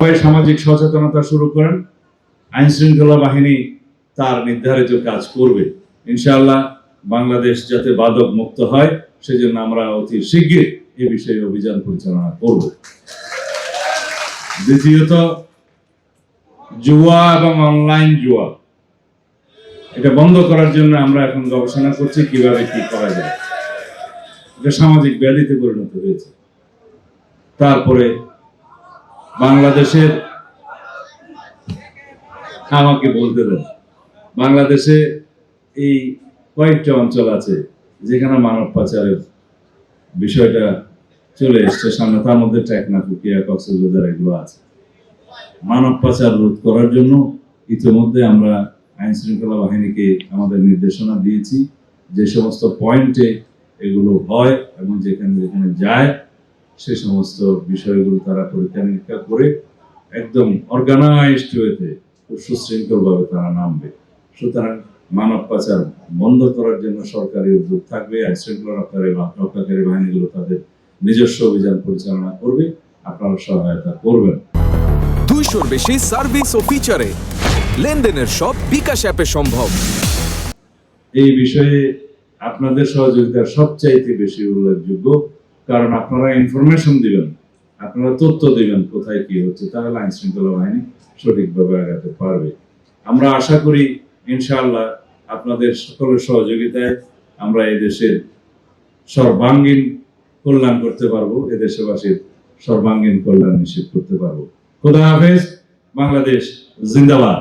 সামাজিক সচেতনতা শুরু করেন, আইন শৃঙ্খলা বাহিনী তার নির্ধারিত কাজ করবে। ইনশাআল্লাহ বাংলাদেশ যাতে মাদক মুক্ত হয় সেজন্য আমরা অতি শীঘ্রই এই বিষয়ে অভিযান পরিচালনা করব। দ্বিতীয়ত, জুয়া এবং অনলাইন জুয়া এটা বন্ধ করার জন্য আমরা এখন গবেষণা করছি কিভাবে কি করা যায়। এটা সামাজিক ব্যাধিতে পরিণত হয়েছে। তারপরে বাংলাদেশের, আমাকে বলতে দেন, বাংলাদেশে এই কয়েকটা অঞ্চল আছে যেখানে মানব পাচারের বিষয়টা চলে এসছে সামনে, তার মধ্যে টেকনাফ, পুকিয়া, কক্সবাজার এগুলো আছে। মানব পাচার রোধ করার জন্য ইতিমধ্যে আমরা আইন শৃঙ্খলা বাহিনীকে আমাদের নির্দেশনা দিয়েছি যে সমস্ত পয়েন্টে এগুলো হয় এবং যেখানে যেখানে যায় সে সমস্ত বিষয়গুলো তারা পরীক্ষা নিরীক্ষা করে একদম অর্গানাইজড ওয়েতে সুশৃঙ্খল ভাবে তারা নামবে। সুতরাং মানব পাচার বন্ধ করার জন্য সরকারি উদ্যোগ থাকবে, আইন শৃঙ্খলা রক্ষাকারী বাহিনীগুলো তাদের নিজস্ব অভিযান পরিচালনা করবে, আপনারা সহায়তা করবেন। 200-র বেশি সার্ভিস ও ফিচারে লেনদেনের সব বিকাশ অ্যাপে সম্ভব। এই বিষয়ে আপনাদের সহযোগিতা সবচাইতে বেশি উল্লেখযোগ্য, কারণ আপনারা ইনফরমেশন দিবেন, আপনারা তথ্য দিবেন কোথায় কি হচ্ছে, তাহলে আইন শৃঙ্খলা বাহিনী সঠিকভাবে আগাতে পারবে। আমরা আশা করি ইনশাআল্লাহ আপনাদের সকলের সহযোগিতায় আমরা এদেশের সর্বাঙ্গীন কল্যাণ করতে পারবো, এদেশবাসীর সর্বাঙ্গীন কল্যাণ নিশ্চিত করতে পারবো। খোদা হাফেজ। বাংলাদেশ জিন্দাবাদ।